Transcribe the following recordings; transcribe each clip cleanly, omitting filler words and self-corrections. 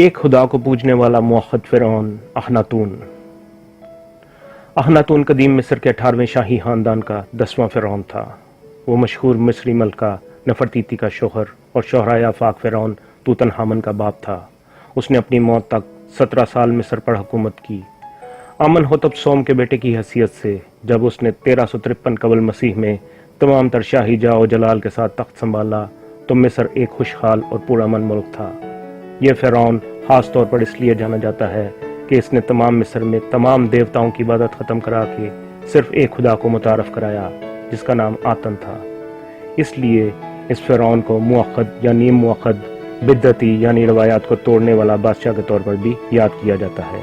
ایک خدا کو پوجنے والا موحد فرعون اخناتون۔ اخناتون قدیم مصر کے 18ویں شاہی خاندان کا 10واں فرعون تھا۔ وہ مشہور مصری ملکہ نفرتیتی کا شوہر اور شہرائے آفاق فرعون توت عنخ آمن کا باپ تھا۔ اس نے اپنی موت تک 17 سال مصر پر حکومت کی۔ آمن ہوتب سوم کے بیٹے کی حیثیت سے جب اس نے 1353 قبل مسیح میں تمام تر شاہی جاہ و جلال کے ساتھ تخت سنبھالا تو مصر ایک خوشحال اور پرامن ملک تھا۔ یہ فرعون خاص طور پر اس لیے جانا جاتا ہے کہ اس نے تمام مصر میں تمام دیوتاؤں کی عبادت ختم کرا کے صرف ایک خدا کو متعارف کرایا جس کا نام آتن تھا۔ اس لیے اس فرعون کو موقد یا نیم موقد بدعتی یعنی روایات کو توڑنے والا بادشاہ کے طور پر بھی یاد کیا جاتا ہے،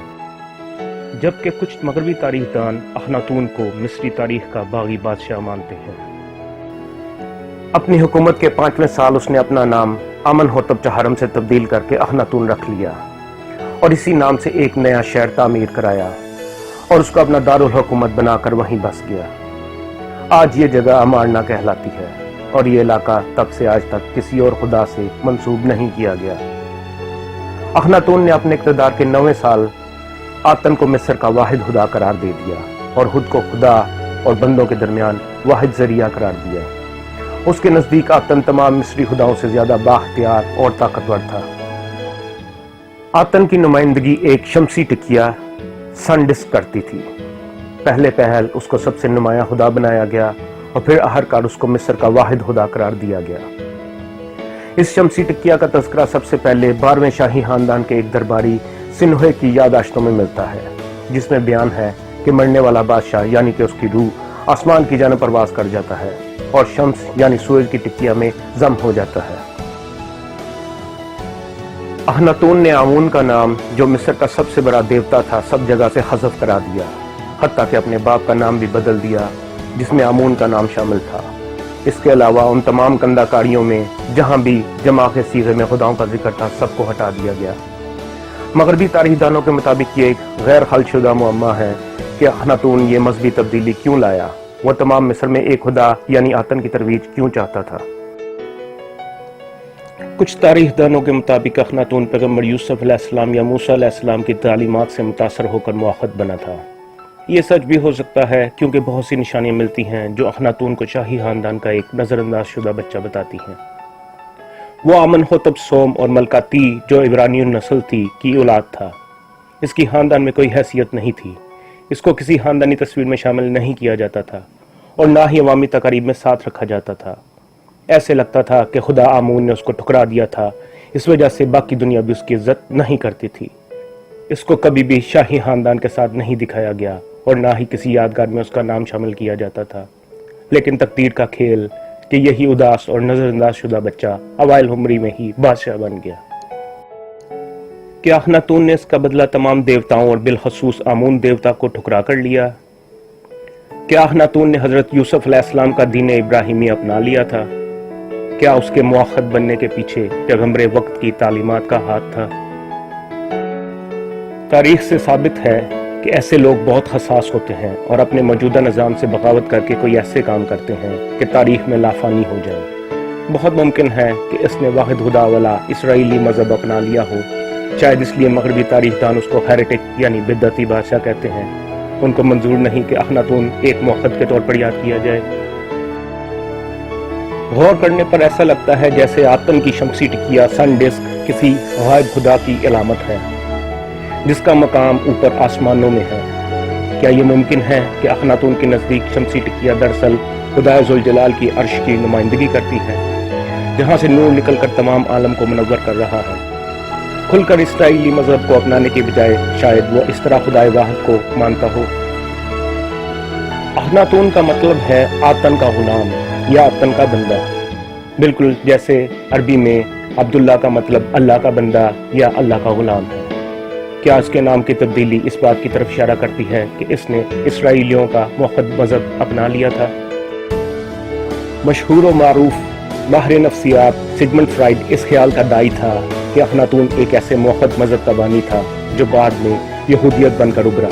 جبکہ کچھ مغربی تاریخ دان اخناتون کو مصری تاریخ کا باغی بادشاہ مانتے ہیں۔ اپنی حکومت کے 5ویں سال اس نے اپنا نام آمن ہوتب چہارم سے تبدیل کر کے اخناتون رکھ لیا اور اسی نام سے ایک نیا شہر تعمیر کرایا اور اس کو اپنا دارالحکومت بنا کر وہیں بس گیا۔ آج یہ جگہ امارنا کہلاتی ہے اور یہ علاقہ تب سے آج تک کسی اور خدا سے منسوب نہیں کیا گیا۔ اخناتون نے اپنے اقتدار کے 9ویں سال آتن کو مصر کا واحد خدا قرار دے دیا اور خود کو خدا اور بندوں کے درمیان واحد ذریعہ قرار دیا۔ اس کے نزدیک آتن تمام مصری خداؤں سے زیادہ بااختیار اور طاقتور تھا۔ آتن کی نمائندگی ایک شمسی ٹکیا سن ڈسک کرتی تھی۔ پہلے پہل اس کو سب سے نمایاں خدا بنایا گیا اور پھر آخرکار اس کو مصر کا واحد خدا قرار دیا گیا۔ اس شمسی ٹکیا کا تذکرہ سب سے پہلے 12ویں شاہی خاندان کے ایک درباری سنوحے کی یادداشتوں میں ملتا ہے، جس میں بیان ہے کہ مرنے والا بادشاہ یعنی کہ اس کی روح آسمان کی جانب پرواز کر جاتا ہے اور شمس یعنی سورج کی ٹکیا میں ضم ہو جاتا ہے۔ اخناتون نے آمون کا نام جو مصر کا سب سے بڑا دیوتا تھا سب جگہ سے حذف کرا دیا، حتیٰ کہ اپنے باپ کا نام بھی بدل دیا جس میں آمون کا نام شامل تھا۔ اس کے علاوہ ان تمام کندہ کاریوں میں جہاں بھی جمع کے صیغے میں خداؤں کا ذکر تھا سب کو ہٹا دیا گیا۔ مغربی تاریخ دانوں کے مطابق یہ ایک غیر حل شدہ معمہ ہے کہ اخناتون یہ مذہبی تبدیلی کیوں لایا، وہ تمام مصر میں ایک خدا یعنی آتن کی ترویج کیوں چاہتا تھا۔ کچھ تاریخ دانوں کے مطابق اخناتون پیغمبر یوسف علیہ السلام یا موسیٰ علیہ السلام کی تعلیمات سے متاثر ہو کر موحد بنا تھا۔ یہ سچ بھی ہو سکتا ہے کیونکہ بہت سی نشانیاں ملتی ہیں جو اخناتون کو شاہی خاندان کا ایک نظر انداز شدہ بچہ بتاتی ہیں۔ وہ آمن ہوتب سوم اور ملکہ تی جو عبرانی نسل تھی کی اولاد تھا۔ اس کی خاندان میں کوئی حیثیت نہیں تھی، اس کو کسی خاندانی تصویر میں شامل نہیں کیا جاتا تھا اور نہ ہی عوامی تقاریب میں ساتھ رکھا جاتا تھا۔ ایسے لگتا تھا کہ خدا آمون نے اس کو ٹھکرا دیا تھا، اس وجہ سے باقی دنیا بھی اس کی عزت نہیں کرتی تھی۔ اس کو کبھی بھی شاہی خاندان کے ساتھ نہیں دکھایا گیا اور نہ ہی کسی یادگار میں اس کا نام شامل کیا جاتا تھا، لیکن تقدیر کا کھیل کہ یہی اداس اور نظر انداز شدہ بچہ اوائل عمری میں ہی بادشاہ بن گیا۔ کیا اخناتون نے اس کا بدلہ تمام دیوتاؤں اور بالخصوص آمون دیوتا کو ٹھکرا کر لیا؟ کیا اخناتون نے حضرت یوسف علیہ السلام کا دین ابراہیمی اپنا لیا تھا؟ کیا اس کے موحد بننے کے پیچھے پیغمبر وقت کی تعلیمات کا ہاتھ تھا؟ تاریخ سے ثابت ہے کہ ایسے لوگ بہت حساس ہوتے ہیں اور اپنے موجودہ نظام سے بغاوت کر کے کوئی ایسے کام کرتے ہیں کہ تاریخ میں لافانی ہو جائے۔ بہت ممکن ہے کہ اس نے واحد خدا والا اسرائیلی مذہب اپنا لیا ہو، شاید اس لیے مغربی تاریخ دان اس کو ہیریٹک یعنی بدعتی بادشاہ کہتے ہیں۔ ان کو منظور نہیں کہ اخناتون ایک موحد کے طور پر یاد کیا جائے۔ غور کرنے پر ایسا لگتا ہے جیسے آتن کی شمسی ٹکیا سن ڈسک کسی غائب خدا کی علامت ہے جس کا مقام اوپر آسمانوں میں ہے۔ کیا یہ ممکن ہے کہ اخناتون کے نزدیک شمسی ٹکیا دراصل خدا ذوالجلال کی عرش کی نمائندگی کرتی ہے، جہاں سے نور نکل کر تمام عالم کو منور کر رہا ہے؟ کھل کر اسرائیلی مذہب کو اپنانے کے بجائے شاید وہ اس طرح خدائے واحد کو مانتا ہو۔ اخناتون کا مطلب ہے آتن کا غلام یا آتن کا بندہ، بالکل جیسے عربی میں عبداللہ کا مطلب اللہ کا بندہ یا اللہ کا غلام ہے۔ کیا اس کے نام کی تبدیلی اس بات کی طرف اشارہ کرتی ہے کہ اس نے اسرائیلیوں کا موحد مذہب اپنا لیا تھا؟ مشہور و معروف ماہر نفسیات سگمنڈ فرائڈ اس خیال کا دائی تھا کہ اخناتون ایک ایسے موحد مذہب کا بانی تھا جو بعد میں یہودیت بن کر ابھرا۔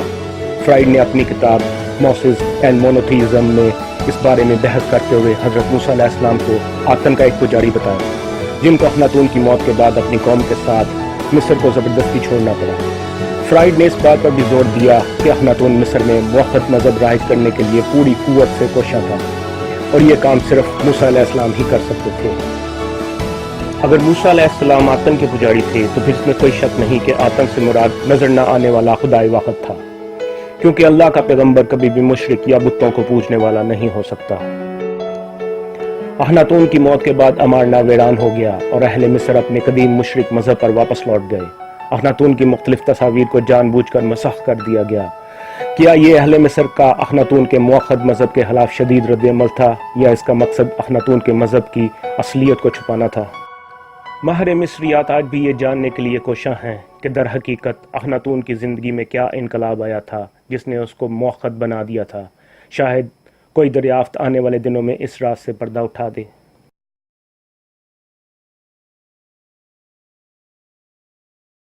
فرائڈ نے اپنی کتاب موسز اینڈ مونوتھیزم میں اس بارے میں بحث کرتے ہوئے حضرت موسیٰ علیہ السلام کو آتن کا ایک پجاری بتایا، جن کو اخناتون کی موت کے بعد اپنی قوم کے ساتھ مصر کو زبردستی چھوڑنا پڑا۔ فرائڈ نے اس بات پر بھی زور دیا کہ اخناتون مصر میں موحد مذہب رائج کرنے کے لیے پوری قوت سے کوشاں تھا اور یہ کام صرف موسیٰ علیہ السلام ہی کر سکتے تھے۔ اگر موسیٰ علیہ السلام آتن کے پجاری تھے تو پھر اس میں کوئی شک نہیں کہ آتن سے مراد نظر نہ آنے والا خدائے واحد تھا، کیونکہ اللہ کا پیغمبر کبھی بھی مشرک یا بتوں کو پوجنے والا نہیں ہو سکتا۔ اخناتون کی موت کے بعد امارنا ویران ہو گیا اور اہل مصر اپنے قدیم مشرک مذہب پر واپس لوٹ گئے۔ اخناتون کی مختلف تصاویر کو جان بوجھ کر مسخ کر دیا گیا۔ کیا یہ اہل مصر کا اخناتون کے موحد مذہب کے خلاف شدید رد عمل تھا یا اس کا مقصد اخناتون کے مذہب کی اصلیت کو چھپانا تھا؟ ماہر مصریات آج بھی یہ جاننے کے لیے کوشاں ہیں کہ در حقیقت اخناتون کی زندگی میں کیا انقلاب آیا تھا جس نے اس کو موحد بنا دیا تھا۔ شاید کوئی دریافت آنے والے دنوں میں اس راز سے پردہ اٹھا دے۔